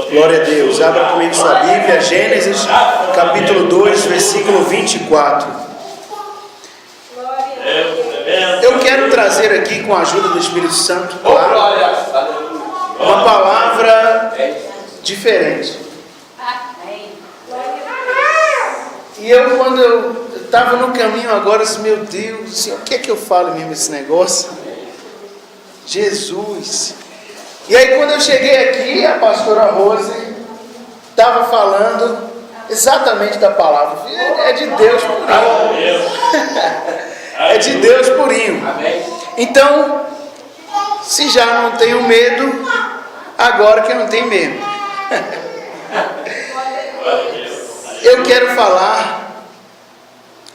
Glória a Deus. Abra comigo sua Bíblia, Gênesis, capítulo 2, versículo 24. Eu quero trazer aqui, com a ajuda do Espírito Santo, uma palavra diferente. E quando eu estava no caminho agora, assim, meu Deus, assim, o que é que eu falo mesmo esse negócio? Jesus. E aí quando eu cheguei aqui, a pastora Rose estava falando exatamente da palavra. É de Deus purinho. É de Deus purinho. Então, se já não tenho medo, agora que eu não tenho medo. Eu quero falar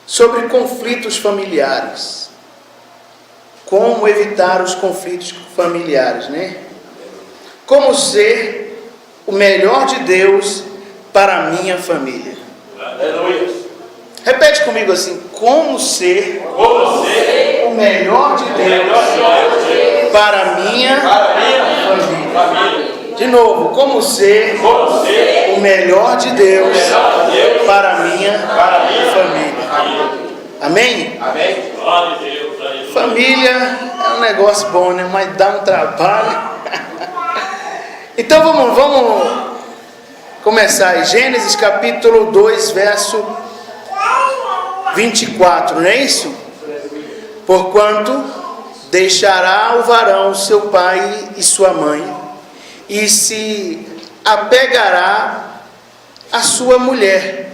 sobre conflitos familiares. Como evitar os conflitos familiares, né? Como ser o melhor de Deus para a minha família. Aleluia. Repete comigo assim: como ser o melhor de Deus para a minha família. De novo, como ser o melhor de Deus para a minha família. Amém? Família é um negócio bom, né? Mas dá um trabalho. Então vamos começar aí. Gênesis capítulo 2, verso 24, não é isso? Porquanto deixará o varão seu pai e sua mãe, e se apegará à sua mulher,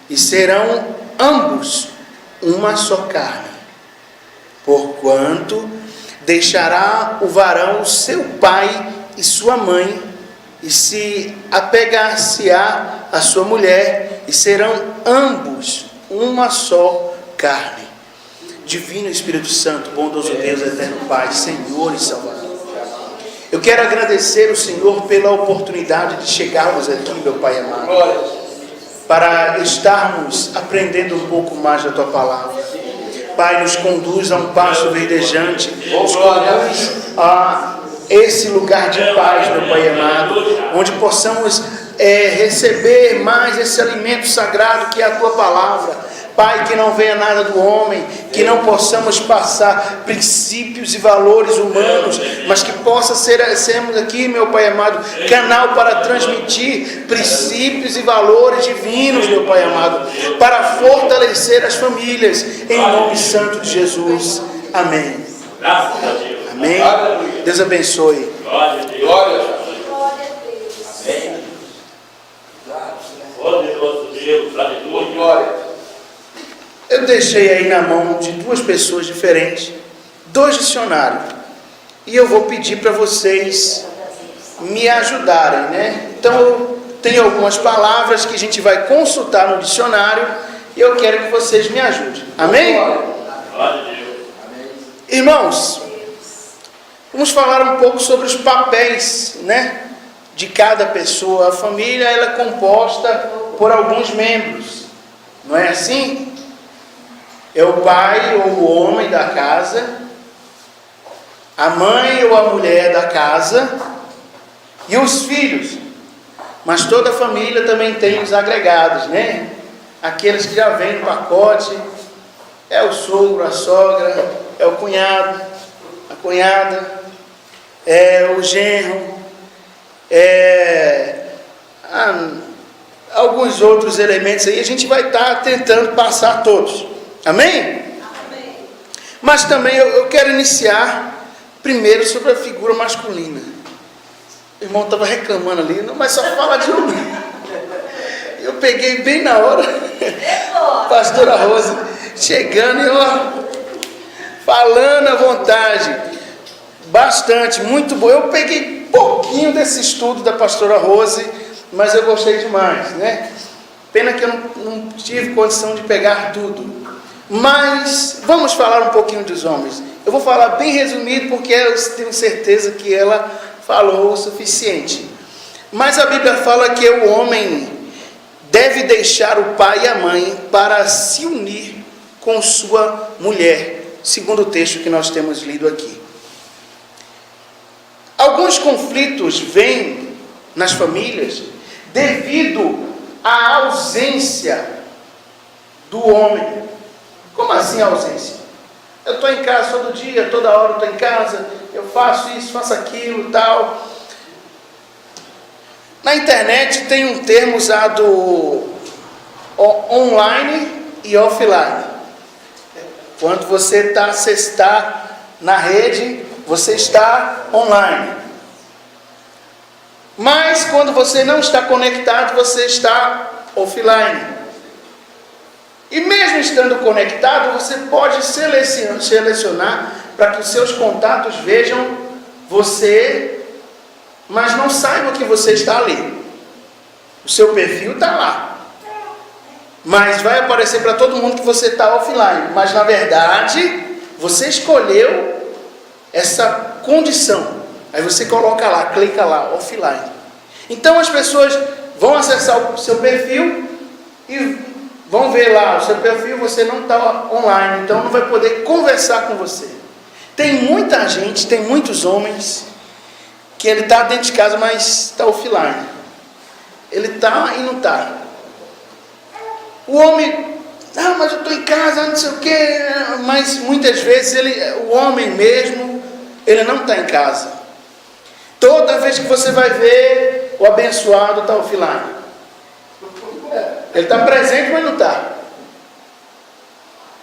e serão ambos uma só carne. Porquanto deixará o varão seu pai e sua mãe, e se apegar-se-á à sua mulher, e serão ambos uma só carne. Divino Espírito Santo, bondoso Deus, eterno Pai, Senhor e Salvador, eu quero agradecer ao Senhor pela oportunidade de chegarmos aqui, meu Pai amado, para estarmos aprendendo um pouco mais da Tua Palavra. Pai, nos conduz a um pasto verdejante, nos conduz a esse lugar de paz, meu Pai amado, onde possamos receber mais esse alimento sagrado que é a Tua Palavra. Pai, que não venha nada do homem, que não possamos passar princípios e valores humanos, mas que sermos aqui, meu Pai amado, canal para transmitir princípios e valores divinos, meu Pai amado, para fortalecer as famílias, em nome santo de Jesus. Amém. Amém. Deus abençoe. Glória a Deus. Amém. Glória. Eu deixei aí na mão de duas pessoas diferentes, 2 dicionários. E eu vou pedir para vocês me ajudarem, né? Então eu tenho algumas palavras que a gente vai consultar no dicionário e eu quero que vocês me ajudem. Amém? Glória a Deus. Irmãos, vamos falar um pouco sobre os papéis, né, de cada pessoa. A família, ela é composta por alguns membros, não é assim? É o pai ou o homem da casa, a mãe ou a mulher da casa e os filhos. Mas toda família também tem os agregados, né? Aqueles que já vêm no pacote. É o sogro, a sogra, é o cunhado, a cunhada, é o genro, alguns outros elementos aí. A gente vai estar tentando passar todos. Amém? Amém. Mas também eu quero iniciar primeiro sobre a figura masculina. O irmão estava reclamando ali, não, mas só fala de homem. Eu peguei bem na hora, pastora Rose chegando e falando à vontade, bastante, muito bom. Eu peguei pouquinho desse estudo da pastora Rose, mas eu gostei demais, né? Pena que eu não tive condição de pegar tudo. Mas vamos falar um pouquinho dos homens. Eu vou falar bem resumido, porque eu tenho certeza que ela falou o suficiente. Mas a Bíblia fala que o homem deve deixar o pai e a mãe para se unir com sua mulher, segundo o texto que nós temos lido aqui. Alguns conflitos vêm nas famílias devido à ausência do homem. Como assim a ausência? Eu estou em casa todo dia, toda hora eu estou em casa, eu faço isso, faço aquilo, tal. Na internet tem um termo usado online e offline. Quando você está na rede, você está online. Mas quando você não está conectado, você está offline. E mesmo estando conectado, você pode selecionar para que os seus contatos vejam você, mas não saibam que você está ali. O seu perfil está lá. Mas vai aparecer para todo mundo que você está offline. Mas na verdade, você escolheu essa condição. Aí você coloca lá, clica lá, offline. Então as pessoas vão acessar o seu perfil e vão ver lá o seu perfil, você não está online, então não vai poder conversar com você. Tem muita gente, tem muitos homens, que ele está dentro de casa, mas está offline. Ele está e não está. O homem, mas eu estou em casa, não sei o quê, mas muitas vezes o homem mesmo, ele não está em casa. Toda vez que você vai ver, o abençoado está offline. Ele está presente, mas não está.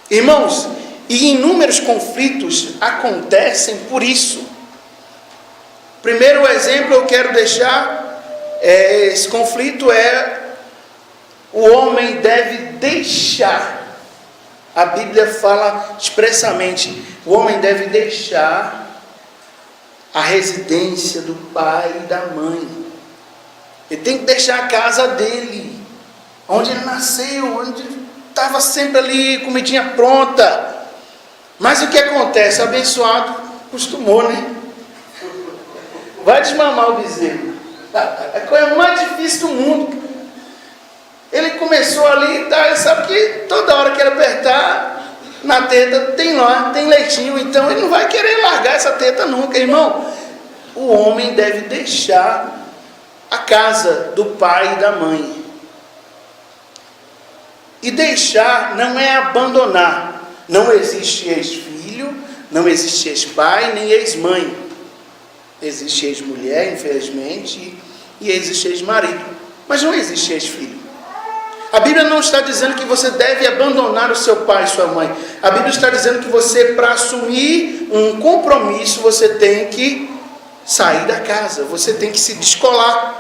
Irmãos, e inúmeros conflitos acontecem por isso. Primeiro exemplo eu quero deixar, esse conflito o homem deve deixar. A Bíblia fala expressamente, o homem deve deixar a residência do pai e da mãe. Ele tem que deixar a casa dele, onde ele nasceu, onde estava sempre ali, comidinha pronta. Mas o que acontece? O abençoado acostumou, né? Vai desmamar o bezerro. É a coisa mais difícil do mundo. Ele começou ali, tá, ele sabe que toda hora que ele apertar na teta, tem leitinho, então ele não vai querer largar essa teta nunca, irmão. O homem deve deixar a casa do pai e da mãe. E deixar não é abandonar. Não existe ex-filho, não existe ex-pai, nem ex-mãe. Existe ex-mulher, infelizmente, e existe ex-marido. Mas não existe ex-filho. A Bíblia não está dizendo que você deve abandonar o seu pai e sua mãe. A Bíblia está dizendo que você, para assumir um compromisso, você tem que sair da casa, você tem que se descolar.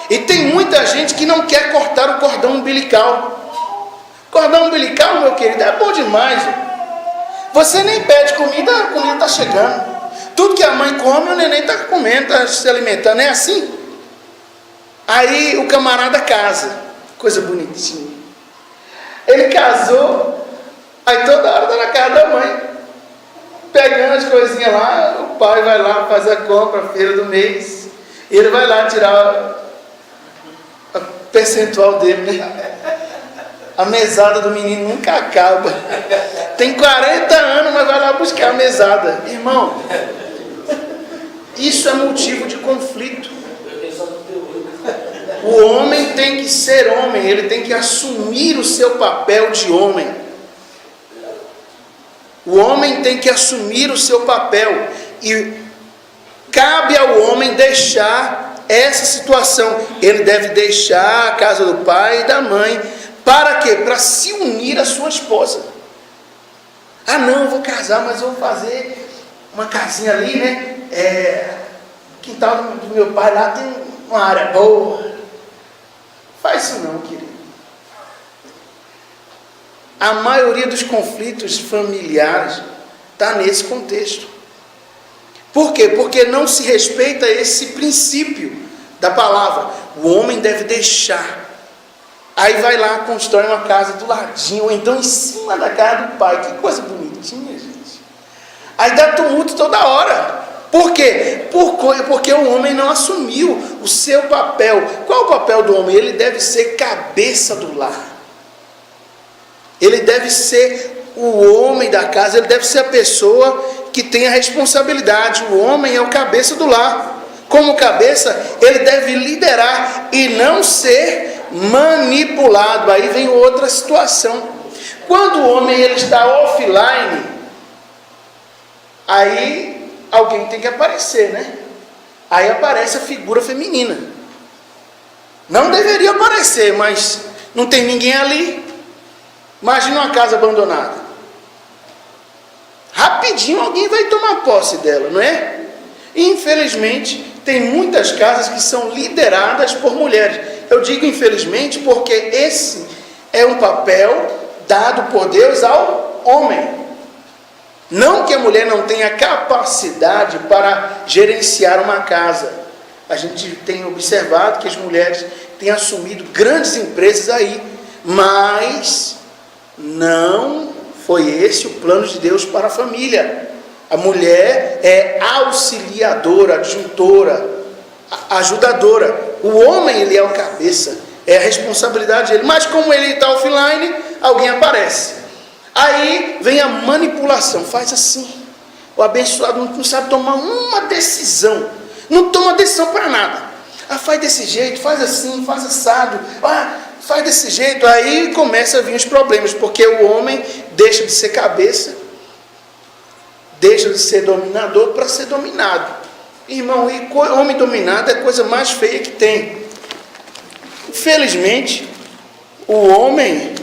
E tem muita gente que não quer cortar o cordão umbilical. Cordão umbilical, meu querido, é bom demais. Você nem pede comida, a comida está chegando. Tudo que a mãe come, o neném está comendo, está se alimentando. É assim. Aí o camarada casa. Coisa bonitinha. Ele casou, aí toda hora está na casa da mãe, pegando as coisinhas lá. O pai vai lá fazer a compra, a feira do mês. E ele vai lá tirar o percentual dele, né? A mesada do menino nunca acaba. Tem 40 anos, mas vai lá buscar a mesada. Irmão, isso é motivo de conflito. O homem tem que ser homem, ele tem que assumir o seu papel de homem. O homem tem que assumir o seu papel. E cabe ao homem deixar essa situação. Ele deve deixar a casa do pai e da mãe. Para quê? Para se unir à sua esposa. Ah não, eu vou casar, mas eu vou fazer uma casinha ali, né? O quintal do meu pai lá tem uma área boa. Faz isso não, querido. A maioria dos conflitos familiares está nesse contexto. Por quê? Porque não se respeita esse princípio da palavra. O homem deve deixar. Aí vai lá, constrói uma casa do ladinho, ou então em cima da casa do pai. Que coisa bonitinha, gente. Aí dá tumulto toda hora. Por quê? Porque o homem não assumiu o seu papel. Qual é o papel do homem? Ele deve ser cabeça do lar. Ele deve ser o homem da casa, ele deve ser a pessoa que tem a responsabilidade. O homem é o cabeça do lar. Como cabeça, ele deve liderar e não ser manipulado. Aí vem outra situação. Quando o homem ele está offline, aí alguém tem que aparecer, né? Aí aparece a figura feminina. Não deveria aparecer, mas não tem ninguém ali. Imagina uma casa abandonada. Rapidinho alguém vai tomar posse dela, não é? Infelizmente, tem muitas casas que são lideradas por mulheres. Eu digo infelizmente porque esse é um papel dado por Deus ao homem. Não que a mulher não tenha capacidade para gerenciar uma casa. A gente tem observado que as mulheres têm assumido grandes empresas aí, mas não foi esse o plano de Deus para a família. A mulher é auxiliadora, adjuntora, ajudadora. O homem, ele é o cabeça, é a responsabilidade dele. Mas como ele está offline, alguém aparece. Aí vem a manipulação, faz assim. O abençoado não sabe tomar uma decisão, não toma decisão para nada. Faz desse jeito, faz assim, faz assado, faz desse jeito. Aí começa a vir os problemas, porque o homem deixa de ser cabeça, deixa de ser dominador para ser dominado. Irmão, e homem dominado é a coisa mais feia que tem. Infelizmente, o homem,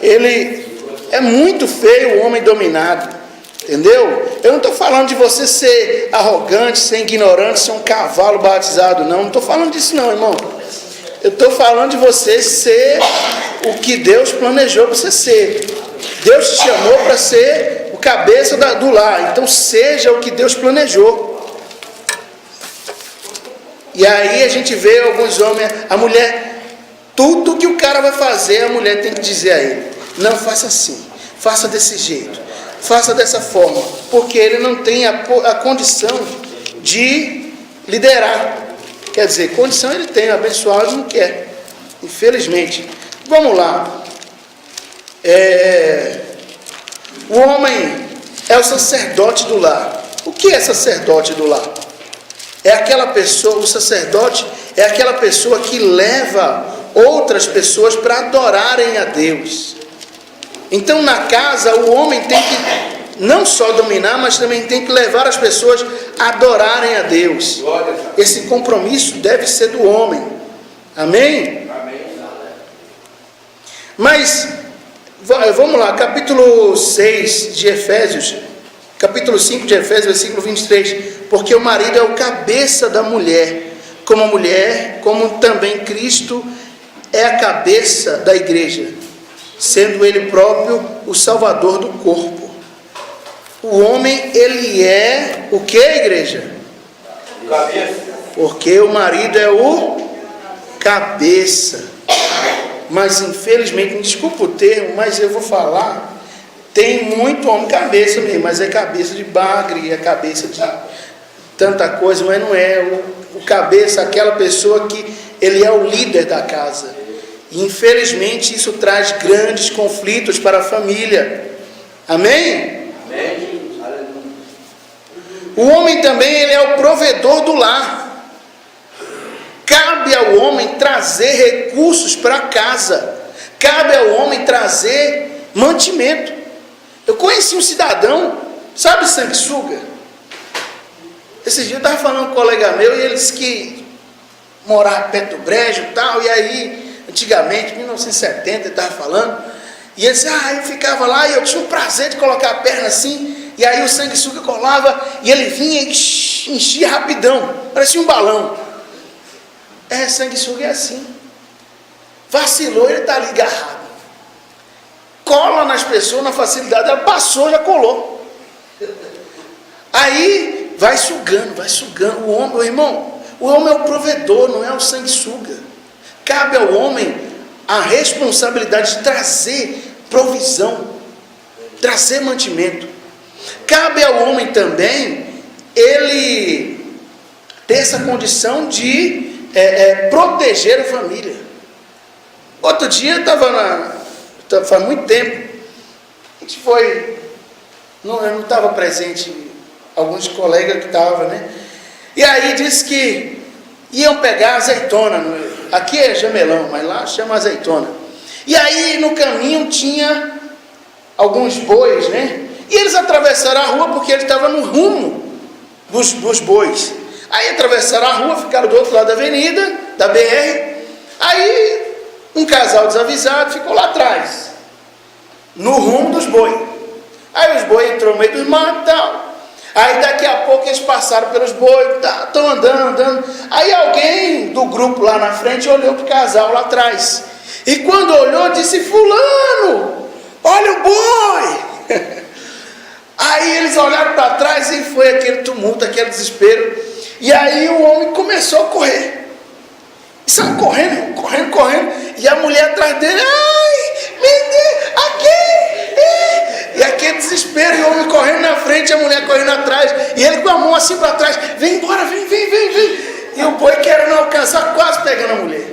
ele é muito feio, o homem dominado. Entendeu? Eu não estou falando de você ser arrogante, ser ignorante, ser um cavalo batizado, não. Não estou falando disso não, irmão. Eu estou falando de você ser o que Deus planejou para você ser. Deus te chamou para ser o cabeça do lar. Então seja o que Deus planejou. E aí a gente vê alguns homens, a mulher, tudo que o cara vai fazer, a mulher tem que dizer a ele: não, faça assim, faça desse jeito, faça dessa forma, porque ele não tem a condição de liderar. Quer dizer, condição ele tem, abençoado ele não quer, infelizmente. Vamos lá. O homem é o sacerdote do lar. O que é sacerdote do lar? É aquela pessoa, o sacerdote é aquela pessoa que leva outras pessoas para adorarem a Deus. Então na casa o homem tem que não só dominar, mas também tem que levar as pessoas a adorarem a Deus. Esse compromisso deve ser do homem. Amém? Mas vamos lá, capítulo 6 de Efésios, capítulo 5 de Efésios, versículo 23. Porque o marido é o cabeça da mulher, como também Cristo é a cabeça da igreja, sendo ele próprio o salvador do corpo. O homem, ele é o que, igreja? Cabeça. Porque o marido é o cabeça. Mas infelizmente, me desculpa o termo, mas eu vou falar, tem muito homem cabeça mesmo, mas é cabeça de bagre, é cabeça de tanta coisa, mas não é o cabeça, aquela pessoa que ele é o líder da casa. E infelizmente isso traz grandes conflitos para a família. Amém? Amém. O homem também, ele é o provedor do lar. Cabe ao homem trazer recursos para casa. Cabe ao homem trazer mantimento. Eu conheci um cidadão, sabe sanguessuga? Esse dia eu estava falando com um colega meu e ele disse que morava perto do brejo e tal, e aí, antigamente, 1970, ele estava falando, e ele disse, eu ficava lá e eu tinha o prazer de colocar a perna assim, e aí o sanguessuga colava, e ele vinha e enchia rapidão, parecia um balão. Sanguessuga é assim. Vacilou, ele está ali agarrado. Cola nas pessoas na facilidade, ela passou, já colou. Aí vai sugando. O homem, o irmão, o homem é o provedor, não é o sanguessuga. Cabe ao homem a responsabilidade de trazer provisão, trazer mantimento. Cabe ao homem também ele ter essa condição de proteger a família. Outro dia eu estava faz muito tempo, a gente foi, eu não estava presente, alguns colegas que estavam, né? E aí diz que iam pegar azeitona. Aqui é jamelão, mas lá chama azeitona. E aí no caminho tinha alguns bois, né? E eles atravessaram a rua porque ele estava no rumo dos bois. Aí atravessaram a rua, ficaram do outro lado da avenida, da BR. Aí um casal desavisado ficou lá atrás, no rumo dos bois. Aí os bois entrou no meio dos matos e tal. Aí daqui a pouco eles passaram pelos bois, estão andando. Aí alguém do grupo lá na frente olhou para o casal lá atrás. E quando olhou, disse: fulano, olha o boi. Aí eles olharam para trás e foi aquele tumulto, aquele desespero. E aí o homem começou a correr. E saiu correndo. E a mulher atrás dele: ai, meu Deus, aqui. E aquele desespero, e o homem correndo na frente, a mulher correndo atrás. E ele com a mão assim para trás: vem embora, vem. E o boi querendo alcançar, quase pegando a mulher.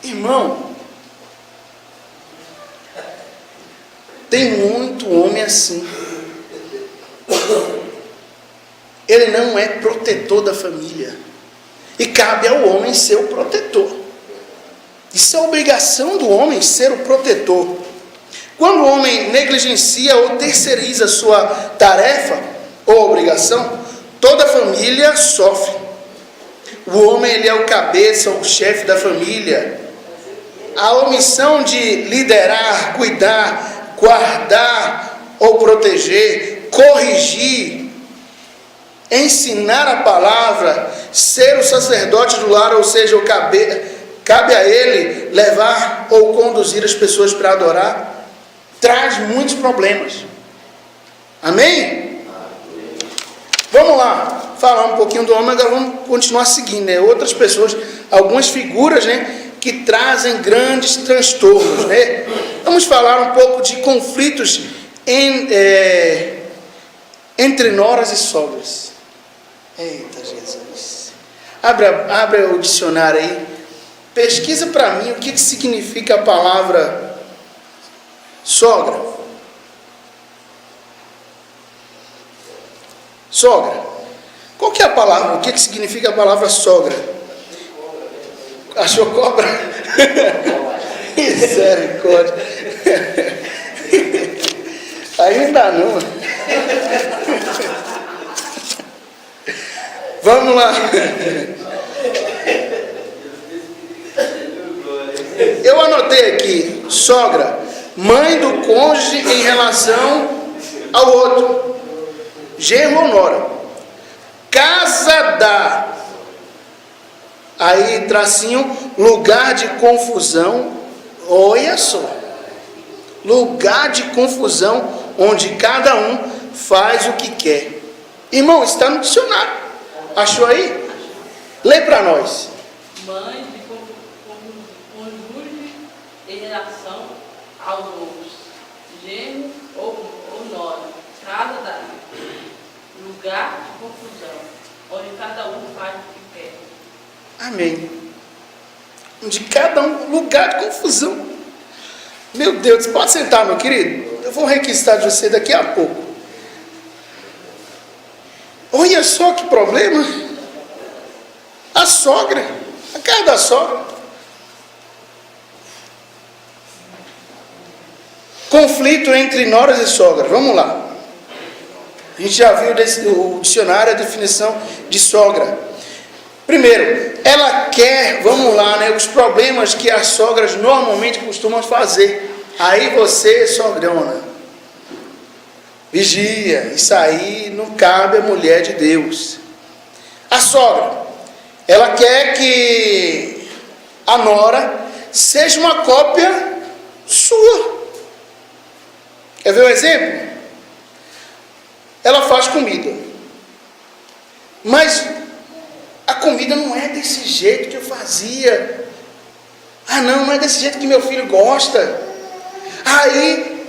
Irmão, tem muito homem assim. Ele não é protetor da família. E cabe ao homem ser o protetor. Isso é obrigação do homem, ser o protetor. Quando o homem negligencia ou terceiriza sua tarefa ou obrigação, toda a família sofre. O homem, ele é o cabeça, o chefe da família. A omissão de liderar, cuidar, guardar ou proteger, corrigir, ensinar a palavra, ser o sacerdote do lar, ou seja, cabe a ele levar ou conduzir as pessoas para adorar, traz muitos problemas. Amém? Vamos lá, falar um pouquinho do homem, agora vamos continuar seguindo, né? Outras pessoas, algumas figuras, né, que trazem grandes transtornos, né? Vamos falar um pouco de conflitos entre noras e sogras. Eita Jesus! Abra o dicionário aí. Pesquisa para mim o que significa a palavra sogra. Sogra. Qual que é a palavra? O que significa a palavra sogra? Achou cobra? Misericórdia. Aí não dá não. Vamos lá. Eu anotei aqui: sogra, mãe do cônjuge em relação ao outro. Genro ou nora. Casa da. Aí, tracinho, lugar de confusão. Olha só. Lugar de confusão, onde cada um faz o que quer. Irmão, está no dicionário. Achou aí? Lê para nós. Mãe de cônjuge em relação aos outros. Genro ou nora. Casa da. Lugar de confusão, onde cada um faz o que quer. Amém. Onde cada um, lugar de confusão. Meu Deus, pode sentar, meu querido. Eu vou requisitar de você daqui a pouco. Olha só que problema. A sogra, a casa da sogra. Conflito entre noras e sogras. Vamos lá. A gente já viu o dicionário, a definição de sogra. Primeiro, ela quer, vamos lá, né, os problemas que as sogras normalmente costumam fazer. Aí você, sogrona, vigia, isso aí não cabe à mulher de Deus. A sogra, ela quer que a nora seja uma cópia sua. Quer ver um exemplo? Ela faz comida, mas a comida não é desse jeito que eu fazia. Ah não é desse jeito que meu filho gosta. Aí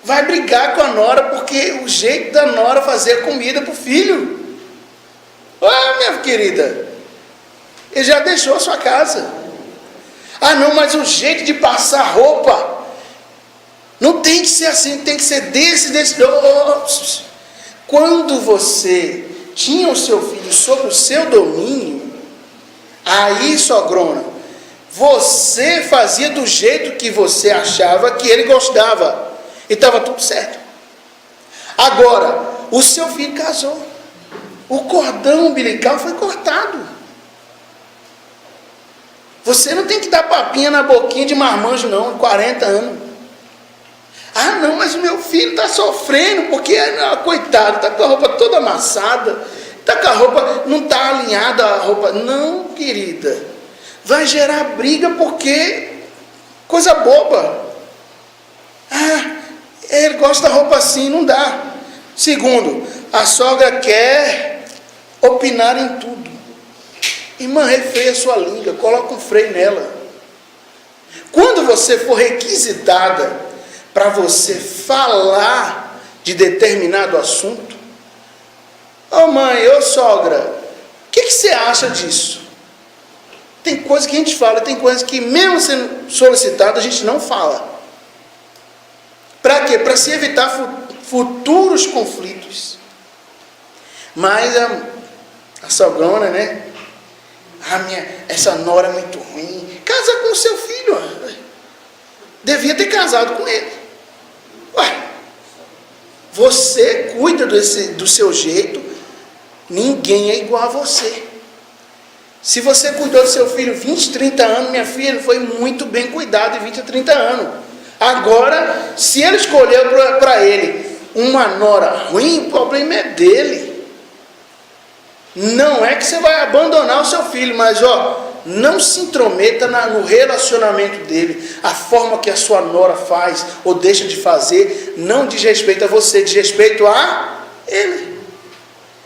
vai brigar com a nora, porque o jeito da nora fazer a comida para o filho. Ah, minha querida, ele já deixou a sua casa. Ah não, mas o jeito de passar roupa não tem que ser assim, tem que ser desse. Quando você tinha o seu filho sob o seu domínio, aí, sogrona, você fazia do jeito que você achava que ele gostava, e estava tudo certo. Agora, o seu filho casou, o cordão umbilical foi cortado. Você não tem que dar papinha na boquinha de marmanjo não, 40 anos. Ah não, mas o meu filho está sofrendo, porque, coitado, está com a roupa toda amassada, está com a roupa, não está alinhada a roupa. Não, querida, vai gerar briga porque, coisa boba. Ah, ele gosta da roupa assim, não dá. Segundo, a sogra quer opinar em tudo. Irmã, refreia a sua língua, coloca um freio nela. Quando você for requisitada para você falar de determinado assunto, ô mãe, ô sogra, o que você acha disso? Tem coisa que a gente fala, tem coisa que mesmo sendo solicitado a gente não fala. Para quê? Para se evitar futuros conflitos. Mas a sogrona, né? Essa nora é muito ruim. Casa com o seu filho. Devia ter casado com ele. Ué, você cuida do seu jeito. Ninguém é igual a você. Se você cuidou do seu filho 20, 30 anos, minha filha, ele foi muito bem cuidado em 20 a 30 anos. Agora, se ele escolheu para ele uma nora ruim, o problema é dele. Não é que você vai abandonar o seu filho, mas não se intrometa no relacionamento dele. A forma que a sua nora faz ou deixa de fazer não diz respeito a você, diz respeito a ele.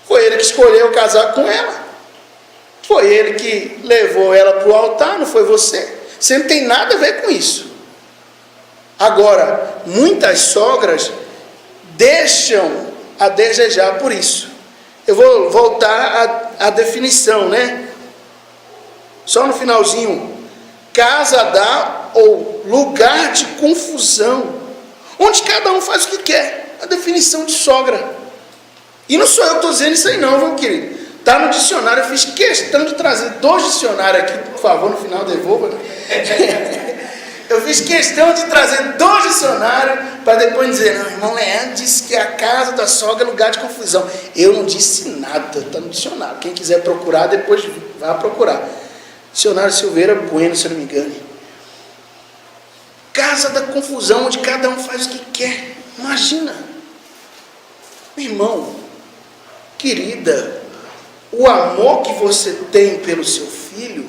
Foi ele que escolheu casar com ela. Foi ele que levou ela para o altar, não foi você. Você não tem nada a ver com isso. Agora, muitas sogras deixam a desejar por isso. Eu vou voltar à definição, né? Só no finalzinho. Casa dá ou lugar de confusão, onde cada um faz o que quer. A definição de sogra. E não sou eu que estou dizendo isso aí não, meu querido. Está no dicionário. Eu fiz questão de trazer 2 dicionários aqui, por favor, no final devolva. Eu fiz questão de trazer 2 dicionários para depois dizer, não, irmão Leandro disse que a casa da sogra é lugar de confusão. Eu não disse nada, está no dicionário. Quem quiser procurar, depois vai procurar. Dicionário Silveira Bueno, se eu não me engano. Casa da confusão, onde cada um faz o que quer. Imagina. Irmão, querida, o amor que você tem pelo seu filho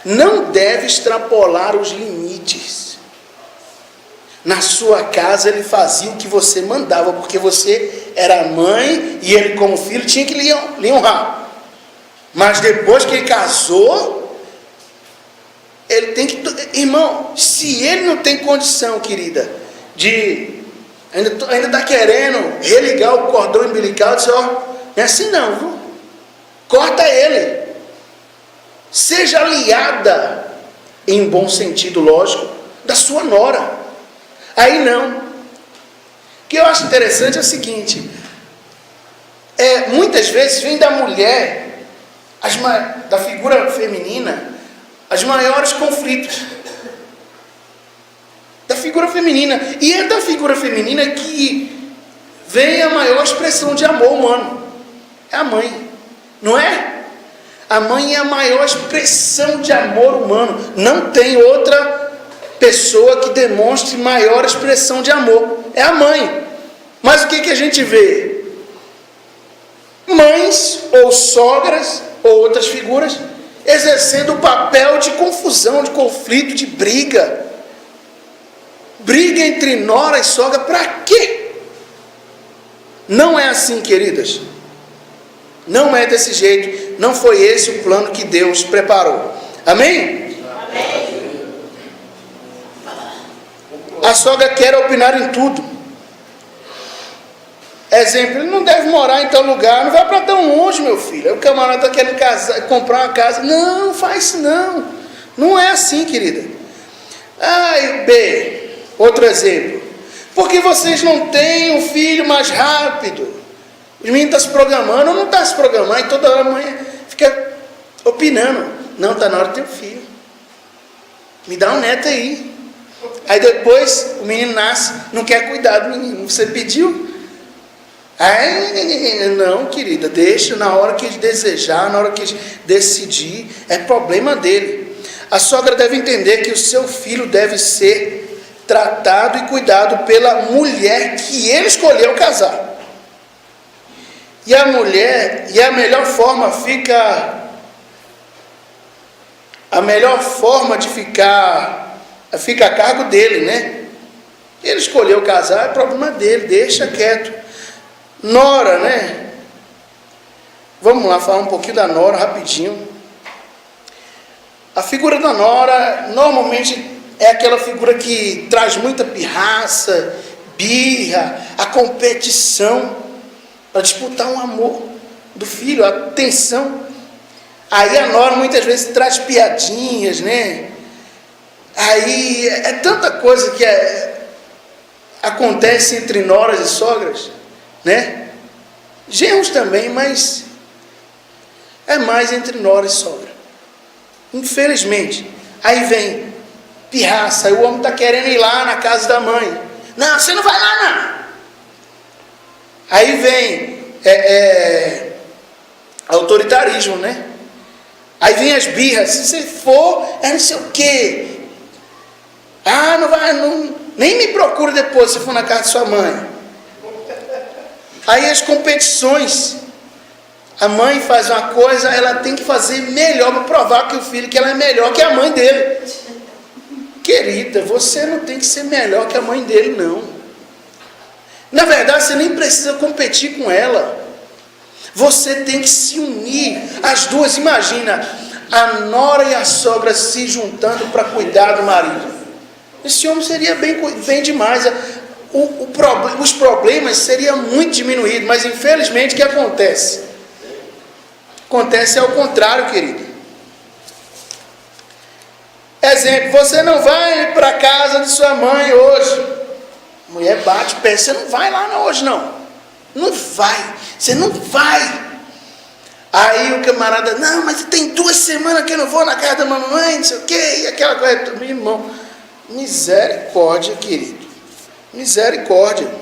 não deve extrapolar os limites. Na sua casa ele fazia o que você mandava, porque você era mãe e ele como filho tinha que lhe honrar. Mas depois que ele casou, ele tem que... Irmão, se ele não tem condição, querida, de... Ainda está querendo religar o cordão umbilical, diz, não é assim não, viu? Corta ele. Seja aliada, em bom sentido, lógico, da sua nora. Aí não. O que eu acho interessante é o seguinte, muitas vezes vem da mulher, da figura feminina, os maiores conflitos. Da figura feminina. E é da figura feminina que vem a maior expressão de amor humano. É a mãe. Não é? A mãe é a maior expressão de amor humano. Não tem outra pessoa que demonstre maior expressão de amor. É a mãe. Mas o que a gente vê? Mães ou sogras ou outras figuras exercendo o papel de confusão, de conflito, de briga. Briga entre nora e sogra, para quê? Não é assim, queridas. Não é desse jeito. Não foi esse o plano que Deus preparou. Amém? Amém. A sogra quer opinar em tudo. Exemplo, ele não deve morar em tal lugar. Não vai para tão longe, meu filho. Aí o camarada está querendo comprar uma casa. Não, faz isso não. Não é assim, querida. B. Outro exemplo. Porque vocês não têm um filho mais rápido? Os meninos estão se programando ou não estão se programando, e toda hora a mãe fica opinando. Não, está na hora de ter um filho. Me dá um neto aí. Aí depois o menino nasce, não quer cuidar do menino. Você pediu? Aí, não, querida, deixa na hora que desejar, na hora que decidir, é problema dele. A sogra deve entender que o seu filho deve ser tratado e cuidado pela mulher que ele escolheu casar. E a mulher, e a melhor forma de fica a cargo dele, né? Ele escolheu casar, é problema dele, deixa quieto. Nora, né? Vamos lá falar um pouquinho da nora rapidinho. A figura da nora normalmente é aquela figura que traz muita pirraça, birra, a competição para disputar um amor do filho, a atenção. Aí a nora muitas vezes traz piadinhas, né? Aí é tanta coisa que acontece entre noras e sogras, né? Genros também, mas é mais entre nora e sogra. Infelizmente. Aí vem pirraça, aí o homem está querendo ir lá na casa da mãe. Não, você não vai lá não. Aí vem autoritarismo, né? Aí vem as birras, se você for, não sei o quê. Ah, não vai, não, nem me procura depois se for na casa de sua mãe. Aí as competições. A mãe faz uma coisa, ela tem que fazer melhor para provar que o filho, que ela é melhor que a mãe dele. Querida, você não tem que ser melhor que a mãe dele, não. Na verdade, você nem precisa competir com ela. Você tem que se unir. As duas, imagina, a nora e a sogra se juntando para cuidar do marido. Esse homem seria bem demais. Os problemas seriam muito diminuídos, mas infelizmente o que acontece? Acontece ao contrário, querido. Exemplo, você não vai para a casa de sua mãe hoje. A mulher bate o pé, você não vai lá hoje não. Não vai, você não vai. Aí o camarada, não, mas tem 2 semanas que eu não vou na casa da mamãe, não sei o quê, e aquela coisa, meu irmão. Misericórdia, querido. Misericórdia.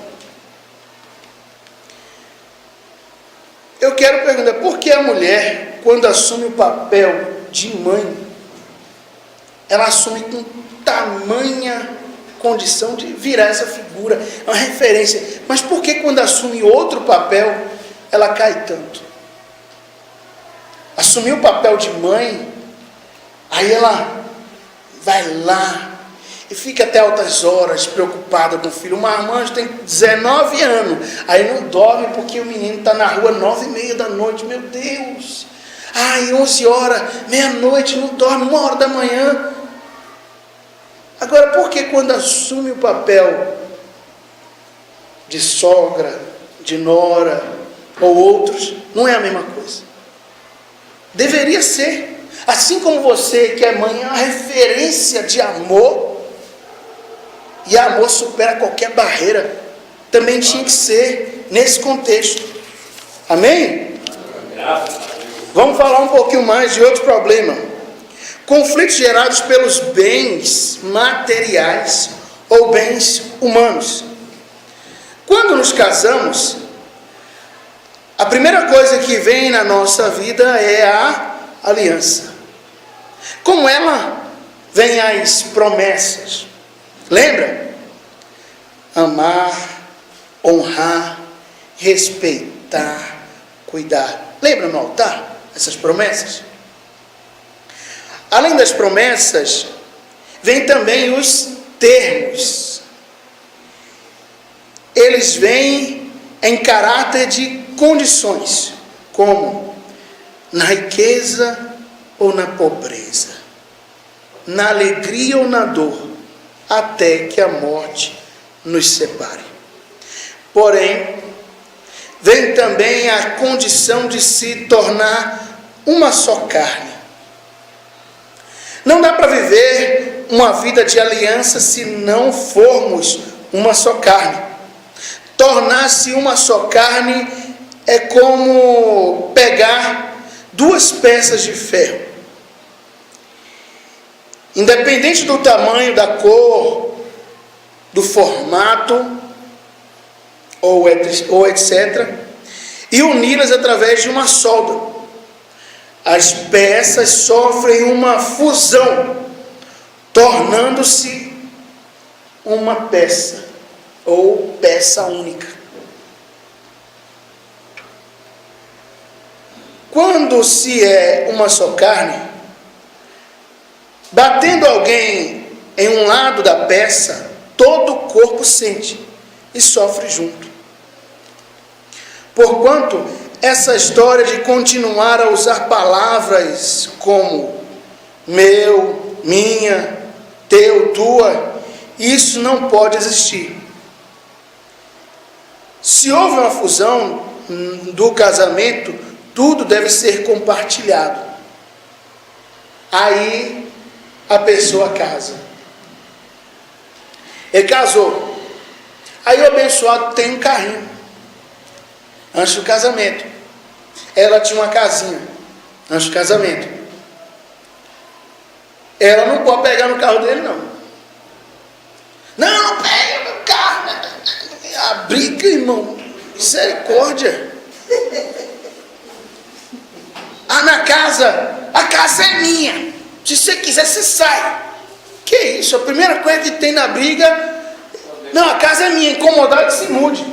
Eu quero perguntar, por que a mulher, quando assume o papel de mãe, ela assume com tamanha condição de virar essa figura, uma referência, mas por que quando assume outro papel, ela cai tanto? Assumir o papel de mãe, aí ela vai lá, e fica até altas horas preocupada com o filho. O marmanjo tem 19 anos. Aí não dorme porque o menino está na rua 9h30 da noite. Meu Deus. Ai, 11 horas, meia-noite, não dorme, 1h da manhã. Agora, por que quando assume o papel de sogra, de nora ou outros, não é a mesma coisa? Deveria ser. Assim como você que é mãe, é uma referência de amor. E amor supera qualquer barreira. Também tinha que ser nesse contexto. Amém? Vamos falar um pouquinho mais de outro problema. Conflitos gerados pelos bens materiais ou bens humanos. Quando nos casamos, a primeira coisa que vem na nossa vida é a aliança. Com ela vem as promessas. Lembra? Amar, honrar, respeitar, cuidar. Lembra no altar essas promessas? Além das promessas, vem também os termos. Eles vêm em caráter de condições, como na riqueza ou na pobreza, na alegria ou na dor, até que a morte nos separe. Porém, vem também a condição de se tornar uma só carne. Não dá para viver uma vida de aliança se não formos uma só carne. Tornar-se uma só carne é como pegar duas peças de ferro. Independente do tamanho, da cor, do formato, ou etc., e uni-las através de uma solda. As peças sofrem uma fusão, tornando-se uma peça, ou peça única. Quando se é uma só carne, batendo alguém em um lado da peça, todo o corpo sente e sofre junto. Porquanto, essa história de continuar a usar palavras como meu, minha, teu, tua, isso não pode existir. Se houve uma fusão do casamento, tudo deve ser compartilhado. Aí a pessoa casa. Ele casou. Aí o abençoado tem um carrinho. Antes do casamento. Ela tinha uma casinha. Antes do casamento. Ela não pode pegar no carro dele, não. Não pega meu carro. A briga, irmão. Misericórdia. Na casa. A casa é minha. Se você quiser, você sai. Que isso? A primeira coisa que tem na briga. Não, a casa é minha. Incomodado, se mude.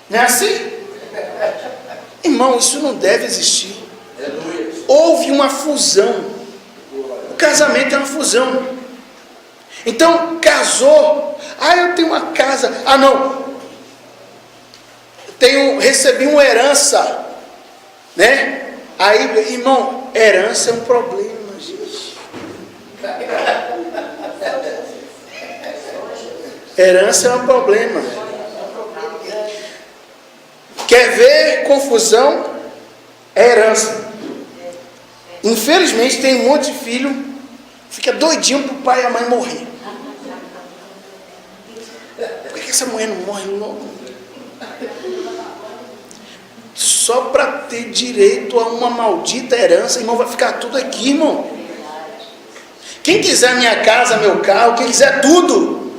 Não é assim? Irmão, isso não deve existir. Houve uma fusão. O casamento é uma fusão. Então, casou. Eu tenho uma casa. Não. Recebi uma herança. Né? Aí, irmão, herança é um problema, gente. Herança é um problema. Quer ver confusão? É herança. Infelizmente tem um monte de filho fica doidinho pro pai e a mãe morrer. Por que essa mulher não morre logo? Só para ter direito a uma maldita herança, irmão, vai ficar tudo aqui, irmão. Quem quiser minha casa, meu carro, quem quiser tudo,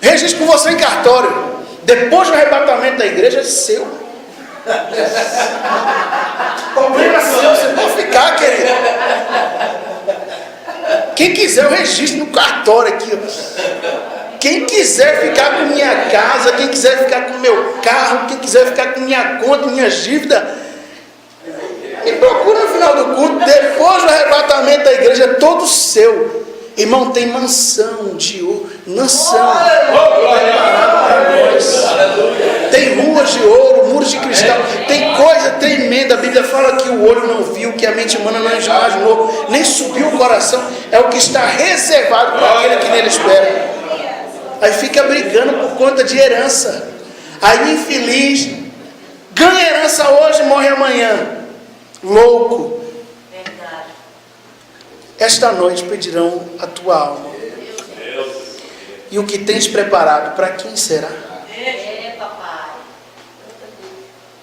registre com você em cartório. Depois do arrebatamento da igreja é seu. Problema seu, você pode ficar, querido. Quem quiser, eu registro no cartório aqui. Quem quiser ficar com minha casa, quem quiser ficar com meu carro, quem quiser ficar com minha conta, minha dívida, me procura no final do culto. Depois do arrebatamento da igreja é todo seu. Irmão, tem mansão de ouro, mansão. Tem ruas de ouro, muros de cristal. Tem coisa tremenda. A Bíblia fala que o olho não viu, que a mente humana não imaginou, nem subiu o coração. É o que está reservado para aquele que nele espera. Aí fica brigando por conta de herança. Aí infeliz, ganha herança hoje, morre amanhã. Louco. Esta noite pedirão a tua alma. E o que tens preparado, para quem será?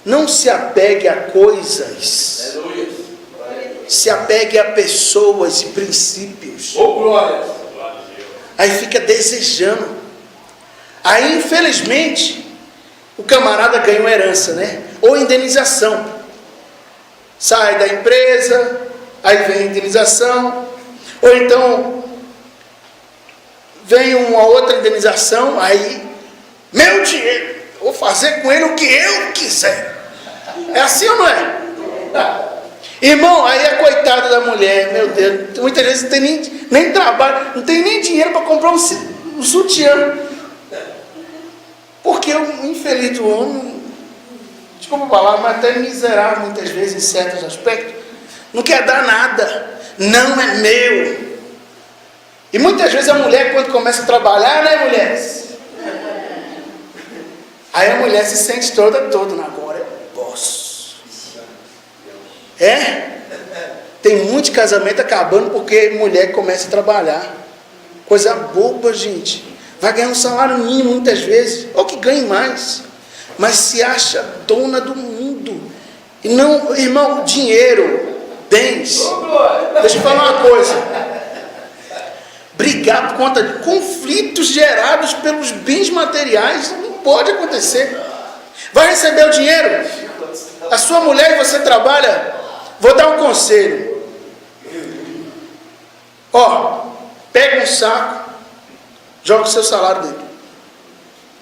Não se apegue a coisas. Se apegue a pessoas e princípios. Aí fica desejando. Aí, infelizmente, o camarada ganha uma herança, né? Ou indenização. Sai da empresa, aí vem a indenização. Ou então, vem uma outra indenização, aí, meu dinheiro, vou fazer com ele o que eu quiser. É assim ou não é? Irmão, aí a coitada da mulher, meu Deus, muitas vezes não tem nem trabalho, não tem nem dinheiro para comprar um sutiã. Porque o infeliz do homem, desculpa a palavra, mas até miserável muitas vezes em certos aspectos, não quer dar nada, não é meu. E muitas vezes a mulher, quando começa a trabalhar, né, mulheres? Aí a mulher se sente toda, agora eu posso. Tem muito casamento acabando porque mulher começa a trabalhar. Coisa boba, gente. Vai ganhar um salário mínimo muitas vezes, ou que ganhe mais, mas se acha dona do mundo. E não, irmão, dinheiro, bens. Deixa eu falar uma coisa. Brigar por conta de conflitos gerados pelos bens materiais não pode acontecer. Vai receber o dinheiro? A sua mulher e você trabalha? Vou dar um conselho. Ó, pega um saco, joga o seu salário dentro.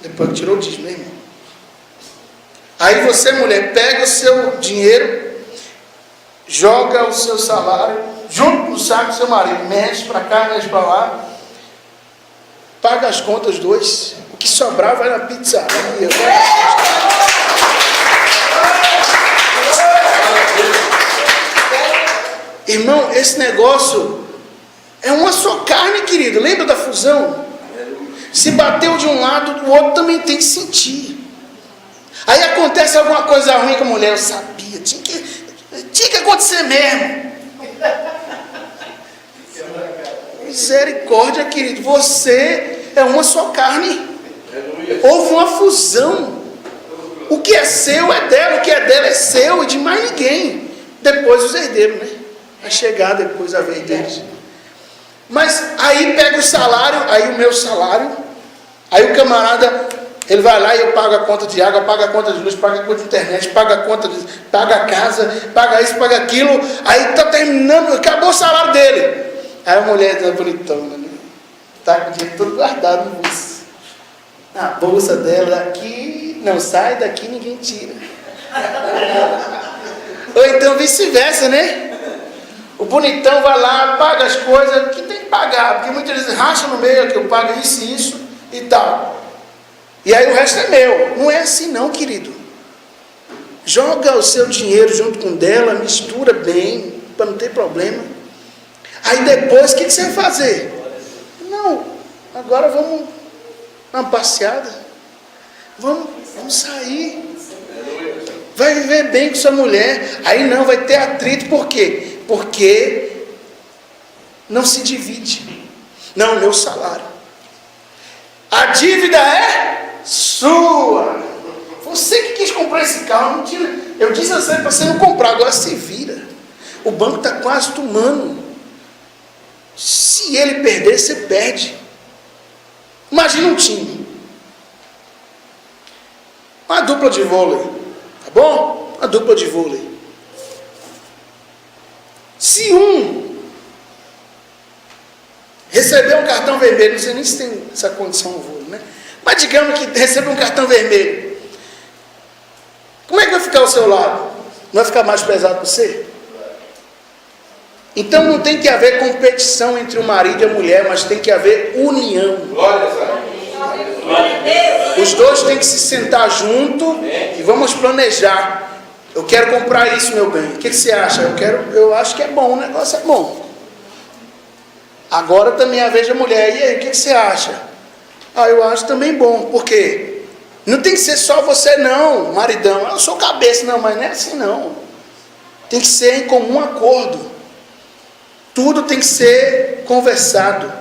Depois que tirou o dízimo, irmão. Aí você, mulher, pega o seu dinheiro, joga o seu salário, junto com o saco do seu marido, mexe para cá, mexe para lá, paga as contas os dois, o que sobrar vai na pizzaria. Irmão, esse negócio é uma só carne, querido. Lembra da fusão? Se bateu de um lado, o outro também tem que sentir. Aí acontece alguma coisa ruim com a mulher, eu sabia, tinha que acontecer mesmo. Misericórdia, querido, você é uma só carne. Houve uma fusão. O que é seu é dela, o que é dela é seu e de mais ninguém. Depois os herdeiros, né? Vai chegar depois a vez deles. Mas aí pega o salário, aí o meu salário, aí o camarada, ele vai lá e eu pago a conta de água, pago a conta de luz, pago a conta de internet, pago a conta de, paga a casa, paga isso, paga aquilo, aí está terminando, acabou o salário dele. Aí a mulher tá bonitona, né? Tá com o dinheiro todo guardado no bolso. Na bolsa dela, daqui, não sai daqui, ninguém tira. Ou então vice-versa, né? O bonitão vai lá, paga as coisas que tem que pagar, porque muitas vezes racha no meio, que eu pago isso e tal. E aí o resto é meu. Não é assim não, querido. Joga o seu dinheiro junto com o dela, mistura bem, para não ter problema. Aí depois, o que você vai fazer? Não, agora vamos uma passeada. Vamos sair. Vai viver bem com sua mulher. Aí não, vai ter atrito. Por quê? Porque não se divide. Não, meu salário. A dívida é sua. Você que quis comprar esse carro. Eu disse a você para você não comprar, agora se vira. O banco está quase tomando. Se ele perder, você perde. Imagina um time. Uma dupla de vôlei. Tá bom? Uma dupla de vôlei. Se um receber um cartão vermelho, não sei nem se tem essa condição no vôlei, né? Mas digamos que recebe um cartão vermelho. Como é que vai ficar ao seu lado? Não vai ficar mais pesado para você? Então não tem que haver competição entre o marido e a mulher, mas tem que haver união. Os dois têm que se sentar junto e vamos planejar. Eu quero comprar isso, meu bem. O que você acha? Eu acho que é bom, o negócio é bom. Agora também é a vez da mulher. E aí, o que você acha? Eu acho também bom. Por quê? Não tem que ser só você não, maridão. Eu sou cabeça, não, mas não é assim não. Tem que ser em comum acordo. Tudo tem que ser conversado.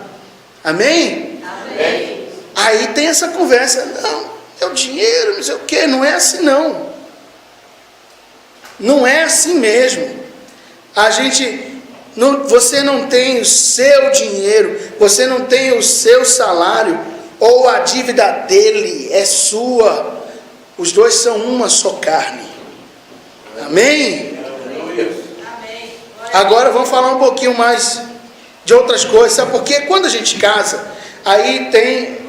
Amém? Amém. Aí tem essa conversa. Não, é o dinheiro, não sei o quê. Não é assim não. Não é assim mesmo. Você não tem o seu dinheiro, você não tem o seu salário, ou a dívida dele é sua. Os dois são uma só carne. Amém? Agora vamos falar um pouquinho mais de outras coisas. Sabe por quê? Quando a gente casa, aí tem...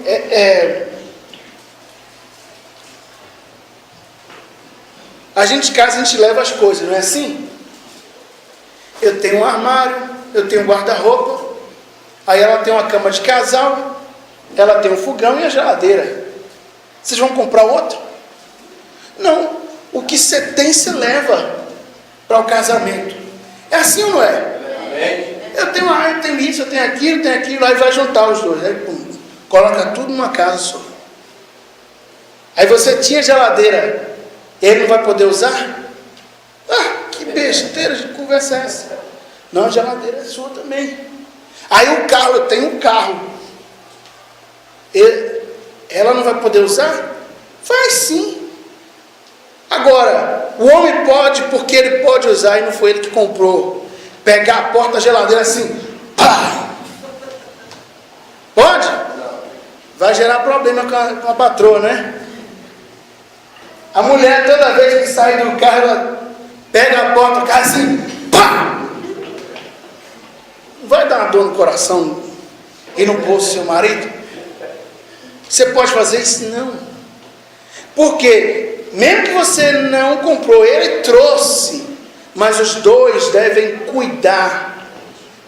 A gente casa, a gente leva as coisas, não é assim? Eu tenho um armário, eu tenho um guarda-roupa, aí ela tem uma cama de casal, ela tem um fogão e a geladeira. Vocês vão comprar outro? Não. O que você tem, você leva para o casamento. É assim ou não é? Eu tenho isso, eu tenho aquilo, aí vai juntar os dois. Aí pum, coloca tudo numa casa só. Aí você tinha geladeira, ele não vai poder usar? Que besteira de conversa é essa? Não, a geladeira é sua também. Aí o carro, eu tenho um carro. Ela não vai poder usar? Faz sim. Agora, o homem pode, porque ele pode usar, e não foi ele que comprou, pegar a porta da geladeira assim, pá! Pode? Vai gerar problema com a patroa, né? A mulher, toda vez que sai do carro, ela pega a porta do carro assim, pá! Vai dar uma dor no coração e no bolso do seu marido? Você pode fazer isso? Não. Porque mesmo que você não comprou, ele trouxe, mas os dois devem cuidar,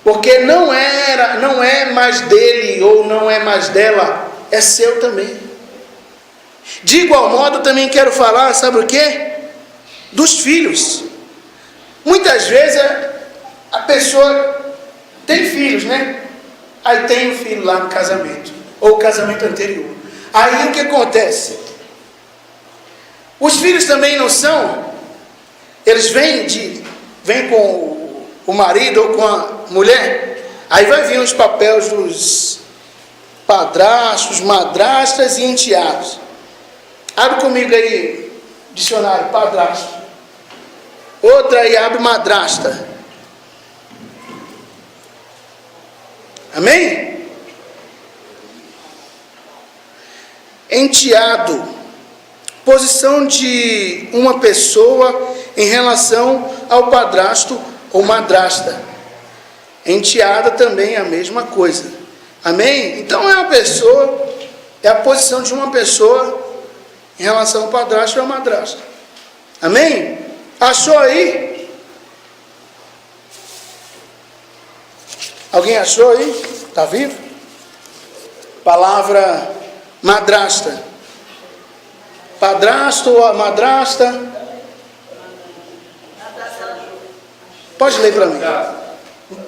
porque não é mais dele ou não é mais dela, é seu também. De igual modo, também quero falar, sabe o quê? Dos filhos. Muitas vezes a pessoa tem filhos, né? Aí tem um filho lá no casamento, ou o casamento anterior. Aí o que acontece? Os filhos também não são, eles vêm com o marido ou com a mulher, aí vai vir os papéis dos padrastos, madrastas e enteados. Abre comigo aí, dicionário, padrasto. Outra aí, abre madrasta. Amém? Enteado. Posição de uma pessoa em relação ao padrasto ou madrasta. Enteada também é a mesma coisa. Amém? Então é uma pessoa, é a posição de uma pessoa em relação ao padrasto ou à madrasta. Amém? Achou aí? Alguém achou aí? Está vivo? Palavra madrasta. Padrasto ou madrasta? Pode ler para mim.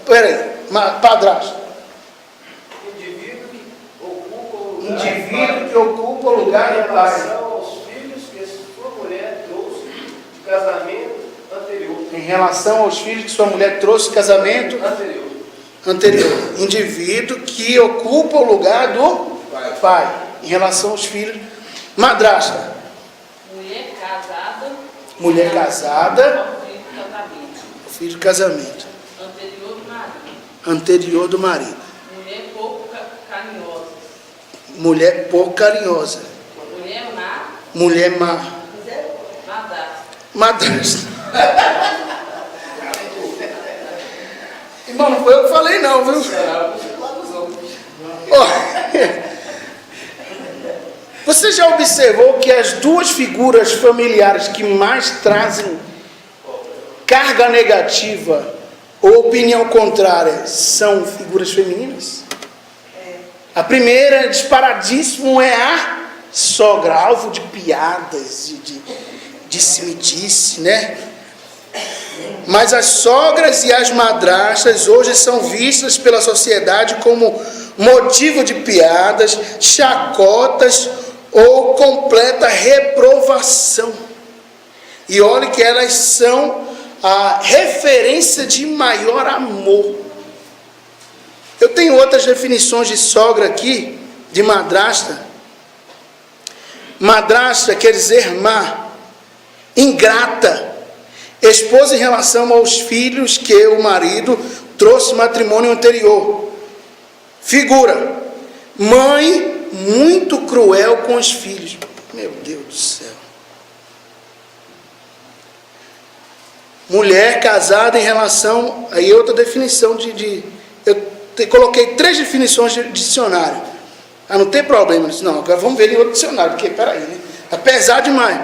Espera aí. Padrasto. Indivíduo que ocupa o lugar do pai. Em relação aos filhos que sua mulher trouxe de casamento anterior. Em relação aos filhos que sua mulher trouxe de casamento anterior. Indivíduo que ocupa o lugar do pai. Em relação aos filhos. Madrasta. Mulher casada. Filho de casamento. Anterior do marido. Mulher pouco carinhosa. Mulher má. Madrasta. Irmão, não foi eu que falei não, viu? Você já observou que as duas figuras familiares que mais trazem carga negativa ou opinião contrária são figuras femininas? A primeira, disparadíssimo, é a sogra, alvo de piadas, de disse-me-disse, né? Mas as sogras e as madrastas hoje são vistas pela sociedade como motivo de piadas, chacotas ou completa reprovação. E olhe que elas são a referência de maior amor. Eu tenho outras definições de sogra aqui, de madrasta. Madrasta quer dizer má, ingrata, esposa em relação aos filhos que o marido trouxe matrimônio anterior. Figura, mãe muito cruel com os filhos. Meu Deus do céu. Mulher casada em relação, aí outra definição coloquei 3 definições de dicionário. Não tem problema. Não, agora vamos ver em outro dicionário, porque peraí, né? Tá pesado demais.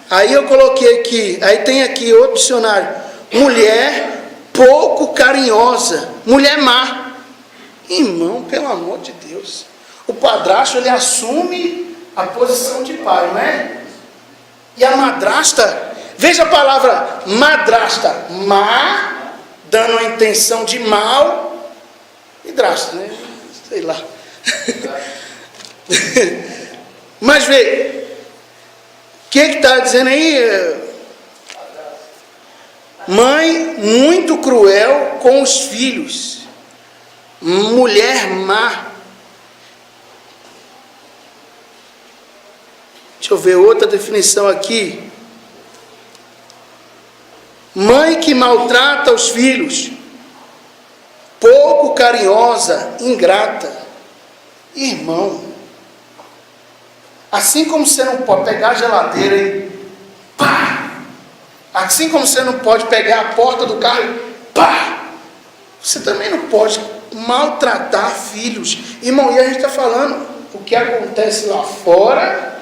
Aí eu coloquei aqui, aí tem aqui outro dicionário. Mulher pouco carinhosa, mulher má. Irmão, pelo amor de Deus. O padrasto, ele assume a posição de pai, não é? E a madrasta, veja a palavra madrasta, má, dando a intenção de mal, e drasta, né? Sei lá. Mas vê, o que está dizendo aí? Mãe muito cruel com os filhos, mulher má. Deixa eu ver outra definição aqui. Mãe que maltrata os filhos, pouco carinhosa, ingrata. Irmão, assim como você não pode pegar a geladeira e pá! Assim como você não pode pegar a porta do carro e pá! Você também não pode maltratar filhos. Irmão, e a gente está falando o que acontece lá fora.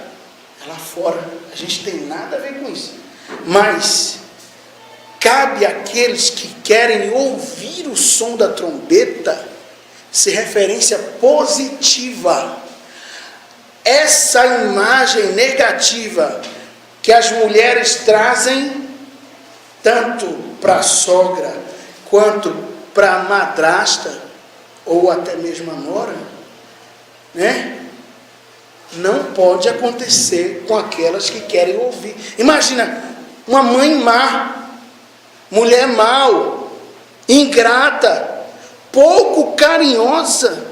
Lá fora, a gente tem nada a ver com isso. Mas cabe àqueles que querem ouvir o som da trombeta ser referência positiva. Essa imagem negativa que as mulheres trazem, tanto para a sogra, quanto para a madrasta, ou até mesmo a nora, né? Não pode acontecer com aquelas que querem ouvir. Imagina, uma mãe má, mulher mau, ingrata, pouco carinhosa.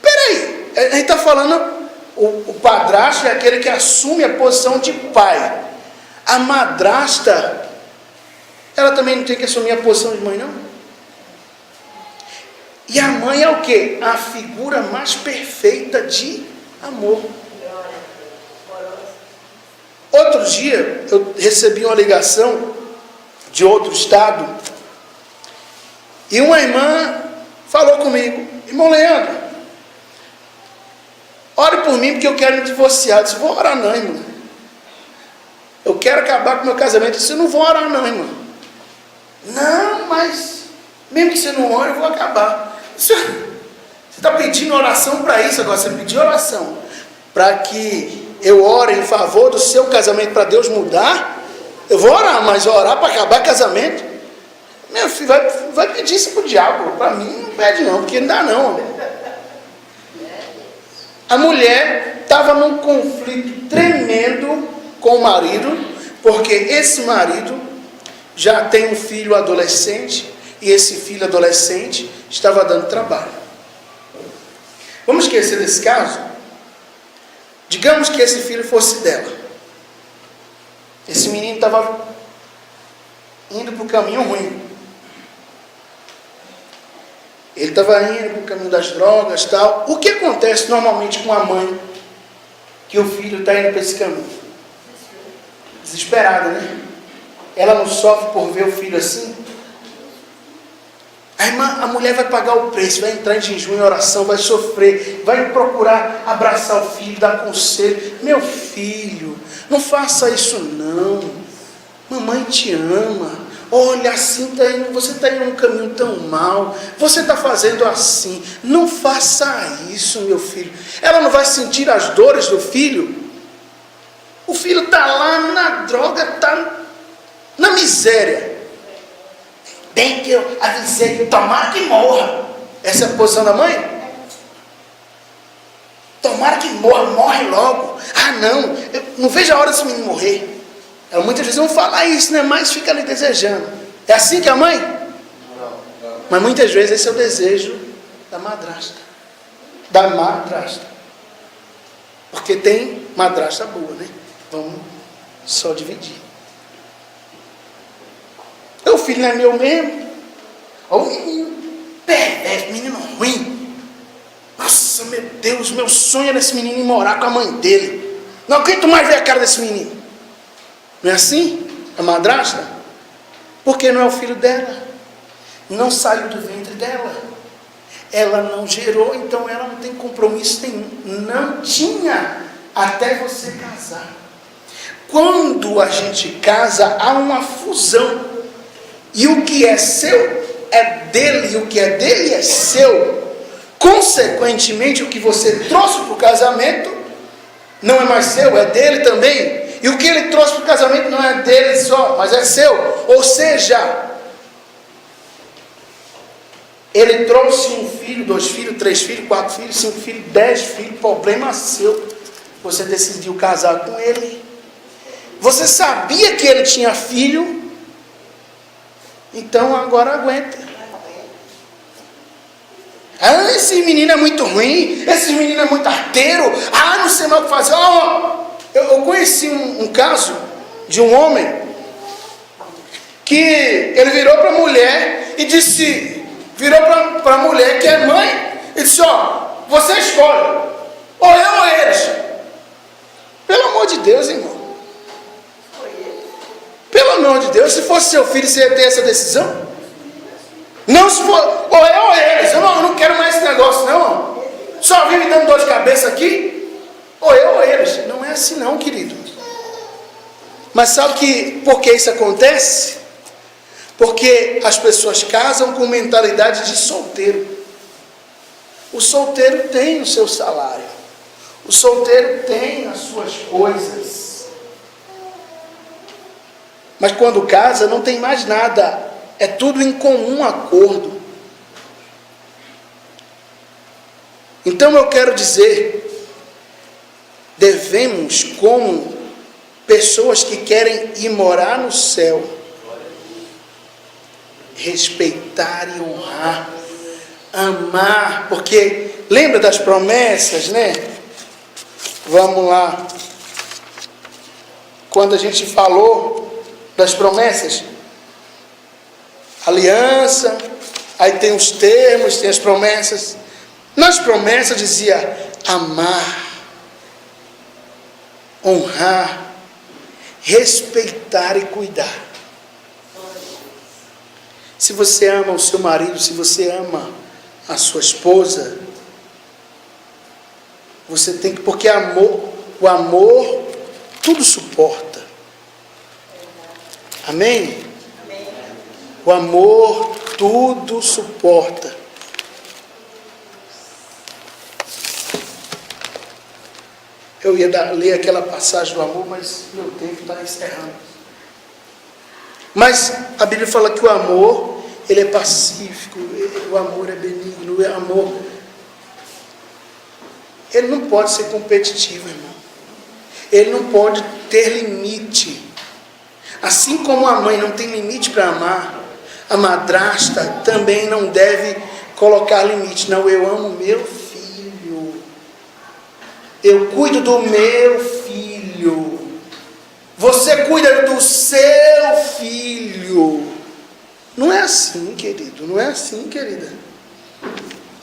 Peraí, a gente está falando, o padrasto é aquele que assume a posição de pai. A madrasta, ela também não tem que assumir a posição de mãe, não? E a mãe é o quê? A figura mais perfeita de amor. Outro dia, eu recebi uma ligação de outro estado, e uma irmã falou comigo: irmão Leandro, ore por mim porque eu quero me divorciar. Eu disse: vou orar não, irmão. Eu quero acabar com o meu casamento. Eu disse: eu não vou orar não, irmão. Não, mas mesmo que você não ore, eu vou acabar. Você está pedindo oração para isso agora. Você pediu oração para que eu oro em favor do seu casamento, para Deus mudar. Eu vou orar, mas orar para acabar casamento? Meu filho, vai pedir isso para o diabo. Para mim não pede não, porque não dá não. A mulher estava num conflito tremendo com o marido, porque esse marido já tem um filho adolescente, e esse filho adolescente estava dando trabalho. Vamos esquecer desse caso? Digamos que esse filho fosse dela. Esse menino estava indo para o caminho ruim. Ele estava indo para o caminho das drogas, tal. O que acontece normalmente com a mãe que o filho está indo para esse caminho? Desesperada, né? Ela não sofre por ver o filho assim? A mulher vai pagar o preço, vai entrar em jejum e oração, vai sofrer, vai procurar abraçar o filho, dar conselho. Meu filho, não faça isso não. Mamãe te ama. Olha, assim você está indo num caminho tão mal. Você está fazendo assim. Não faça isso, meu filho. Ela não vai sentir as dores do filho. O filho está lá na droga, está na miséria. Bem que eu avisei, tomara que morra. Essa é a posição da mãe? Tomara que morra, morre logo. Ah não, eu não vejo a hora desse menino morrer. Ela, muitas vezes vão falar isso, né? Mas fica ali desejando. É assim que é a mãe? Não. Mas muitas vezes esse é o desejo da madrasta. Da madrasta. Porque tem madrasta boa, né? Vamos só dividir. O filho não é meu mesmo. Olha o menino perverso, menino ruim. Nossa, meu Deus, meu sonho era esse menino ir morar com a mãe dele. Não aguento mais ver a cara desse menino. Não é assim? A madrasta? Porque não é o filho dela. Não saiu do ventre dela. Ela não gerou, então ela não tem compromisso nenhum. Não tinha até você casar. Quando a gente casa, há uma fusão. E o que é seu é dele, e o que é dele é seu. Consequentemente, o que você trouxe para o casamento não é mais seu, é dele também. E o que ele trouxe para o casamento não é dele só, mas é seu. Ou seja, ele trouxe um filho, 2 filhos, 3 filhos, 4 filhos, 5 filhos, 10 filhos, problema seu. Você decidiu casar com ele. Você sabia que ele tinha filho, então agora aguenta. Ah, esse menino é muito ruim, esse menino é muito arteiro, ah, não sei mais o que fazer. Eu conheci um caso de um homem que ele virou para a mulher e disse, virou para a mulher que é mãe, e disse, ó, você escolhe, ou eu ou eles. Pelo amor de Deus, irmão. Pelo amor de Deus, se fosse seu filho, você ia ter essa decisão? Não, se for, ou eu ou eles. Eu não quero mais esse negócio, não. Só vive dando dor de cabeça aqui. Ou eu ou eles. Não é assim não, querido. Mas sabe por que isso acontece? Porque as pessoas casam com mentalidade de solteiro. O solteiro tem o seu salário. O solteiro tem as suas coisas. Mas quando casa, não tem mais nada. É tudo em comum acordo. Então eu quero dizer, devemos, como pessoas que querem ir morar no céu, respeitar e honrar, amar, porque lembra das promessas, né? Vamos lá. Quando a gente falou das promessas, aliança, aí tem os termos, tem as promessas. Nas promessas dizia amar, honrar, respeitar e cuidar. Se você ama o seu marido, se você ama a sua esposa, você tem que, porque o amor tudo suporta. Amém? O amor tudo suporta. Eu ia ler aquela passagem do amor, mas meu tempo está encerrando. Mas a Bíblia fala que o amor, ele é pacífico, o amor é benigno, o amor, ele não pode ser competitivo, irmão. Ele não pode ter limite. Assim como a mãe não tem limite para amar, a madrasta também não deve colocar limite. Não, eu amo meu filho. Eu cuido do meu filho. Você cuida do seu filho. Não é assim, querido. Não é assim, querida.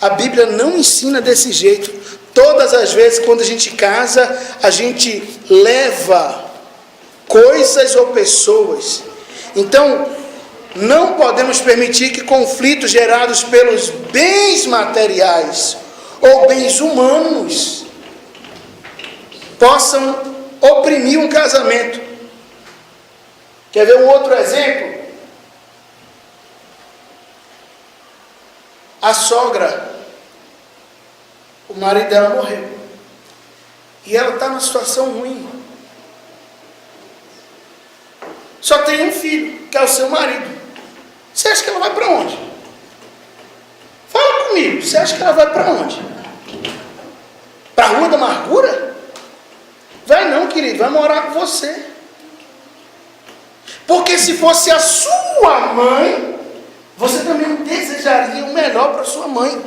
A Bíblia não ensina desse jeito. Todas as vezes, quando a gente casa, a gente leva coisas ou pessoas. Então, não podemos permitir que conflitos gerados pelos bens materiais ou bens humanos possam oprimir um casamento. Quer ver um outro exemplo? A sogra, o marido dela morreu, e ela está numa situação ruim. Só tem um filho, que é o seu marido. Você acha que ela vai para onde? Fala comigo, você acha que ela vai para onde? Para a Rua da Amargura? Vai não, querido, vai morar com você. Porque se fosse a sua mãe, você também desejaria o melhor para sua mãe.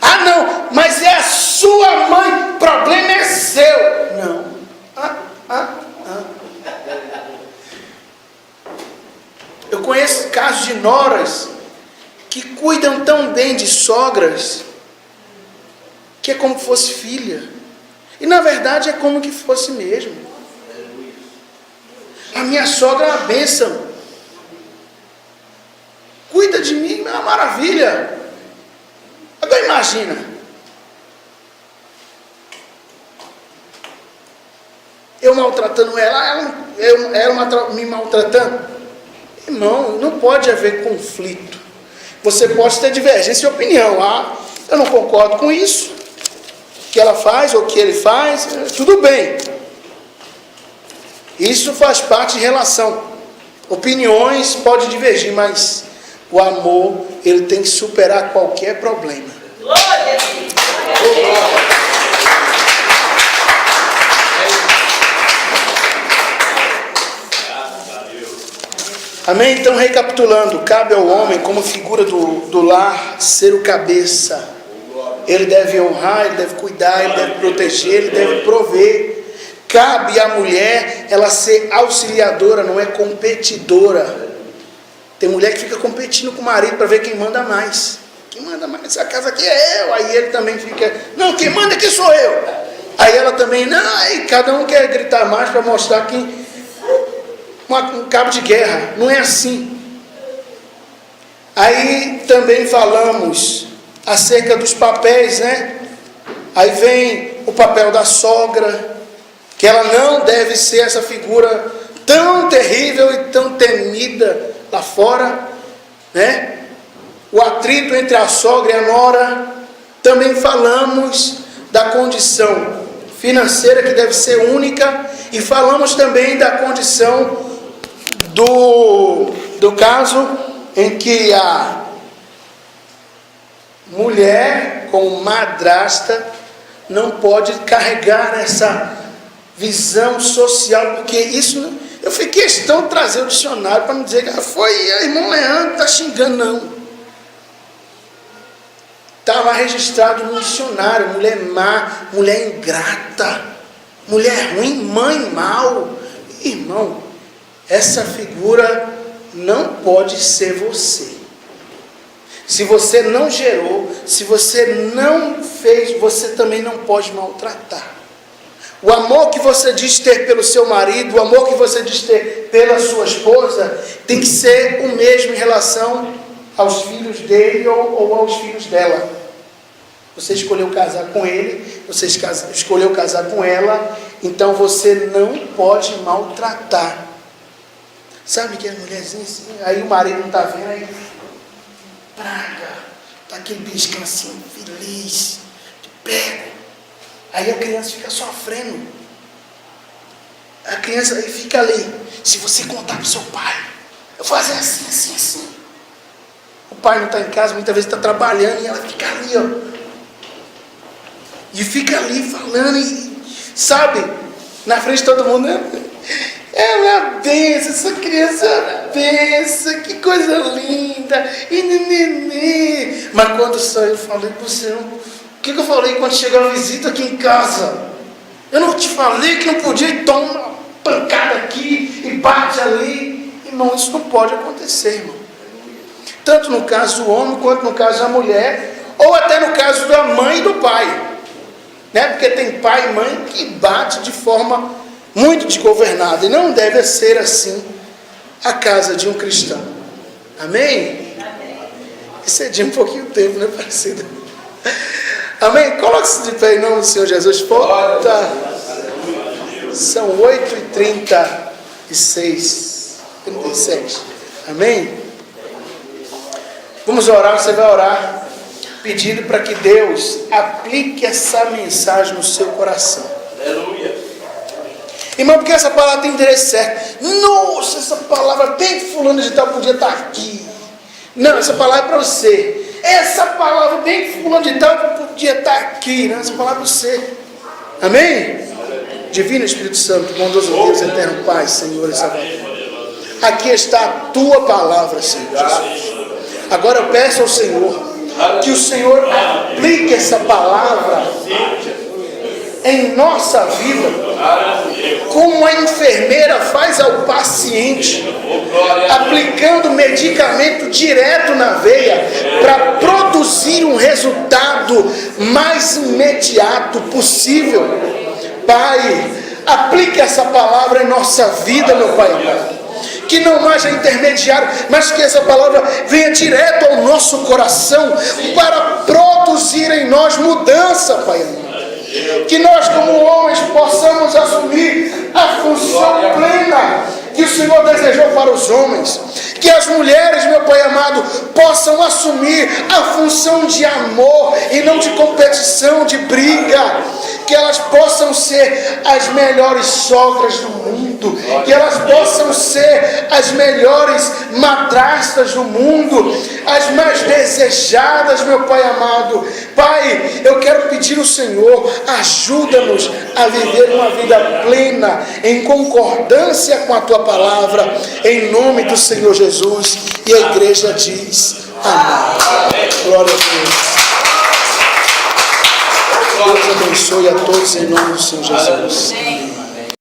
Ah não, mas é a sua mãe, o problema é seu. Não. Eu conheço casos de noras que cuidam tão bem de sogras que é como que fosse filha. E na verdade é como que fosse mesmo. A minha sogra é uma bênção. Cuida de mim, é uma maravilha. Agora imagina. Eu maltratando ela me maltratando. Irmão, não pode haver conflito. Você pode ter divergência de opinião. Eu não concordo com isso que ela faz ou que ele faz. Tudo bem. Isso faz parte de relação. Opiniões podem divergir, mas o amor, ele tem que superar qualquer problema. Glória a Deus. Amém? Então, recapitulando, cabe ao homem, como figura do lar, ser o cabeça. Ele deve honrar, ele deve cuidar, ele deve proteger, ele deve prover. cabe à mulher ela ser auxiliadora, não é competidora. Tem mulher que fica competindo com o marido para ver quem manda mais. Quem manda mais? Essa casa aqui é eu. Aí ele também fica, não, quem manda aqui sou eu. Aí ela também, não, aí cada um quer gritar mais para mostrar que um cabo de guerra. Não é assim. Aí também falamos acerca dos papéis, né? Aí vem o papel da sogra, que ela não deve ser essa figura tão terrível e tão temida lá fora, né? O atrito entre a sogra e a nora. Também falamos da condição financeira que deve ser única, e falamos também da condição do caso em que a mulher como madrasta não pode carregar essa visão social, porque isso, eu fiz questão de trazer o dicionário para não dizer que foi a irmã Leandro está xingando, não. Estava registrado no dicionário: mulher má, mulher ingrata, mulher ruim, mãe mal. Irmão, essa figura não pode ser você. Se você não gerou, se você não fez, você também não pode maltratar. O amor que você diz ter pelo seu marido, o amor que você diz ter pela sua esposa, tem que ser o mesmo em relação aos filhos dele ou aos filhos dela. Você escolheu casar com ele, você escolheu casar com ela, então você não pode maltratar. Sabe que as mulherzinhas assim, aí o marido não está vendo, aí praga, está aquele beliscão assim, feliz, de pé. Aí a criança fica sofrendo. A criança aí fica ali. Se você contar para o seu pai, eu vou fazer assim, assim, assim. O pai não está em casa, muitas vezes está trabalhando, e ela fica ali, ó. E fica ali falando, e, sabe, na frente de todo mundo, né? Ela pensa, essa criança pensa, que coisa linda, e nenê. Mas quando saiu, eu falei para você, o que eu falei quando chegou a visita aqui em casa? Eu não te falei que não podia ir tomar uma pancada aqui e bate ali? Irmão, isso não pode acontecer, irmão. Tanto no caso do homem, quanto no caso da mulher, ou até no caso da mãe e do pai. Né? Porque tem pai e mãe que bate de forma muito desgovernada, e não deve ser assim a casa de um cristão. Amém? Excedi um pouquinho o tempo, né, parceiro? Amém? Coloque-se de pé em nome do Senhor Jesus. Volta. São 8h36, 37. Amém? Vamos orar, você vai orar pedindo para que Deus aplique essa mensagem no seu coração. Aleluia. Irmão, porque essa palavra tem endereço certo. Nossa, essa palavra bem fulano de tal podia estar aqui. Não, essa palavra é para você. Essa palavra bem fulano de tal podia estar aqui. Não, essa palavra é para você. Amém? Divino Espírito Santo, bondoso Deus, eterno Pai, Senhor e Salvador. Aqui está a tua palavra, Senhor Jesus. Agora eu peço ao Senhor que o Senhor aplique essa palavra em nossa vida, como a enfermeira faz ao paciente, aplicando medicamento direto na veia para produzir um resultado mais imediato possível. Pai, aplique essa palavra em nossa vida, meu Pai amado. Que não haja intermediário, mas que essa palavra venha direto ao nosso coração para produzir em nós mudança, Pai amado. Que nós, como homens, possamos assumir a função plena que o Senhor desejou para os homens. Que as mulheres, meu Pai amado, possam assumir a função de amor e não de competição, de briga. Que elas possam ser as melhores sogras do mundo. Que elas possam ser as melhores madrastas do mundo. As mais desejadas, meu Pai amado. Pai, eu quero pedir ao Senhor, ajuda-nos a viver uma vida plena, em concordância com a Tua palavra, em nome do Senhor Jesus. E a igreja diz amém. Glória a Deus. Deus abençoe a todos em nome do Senhor Jesus.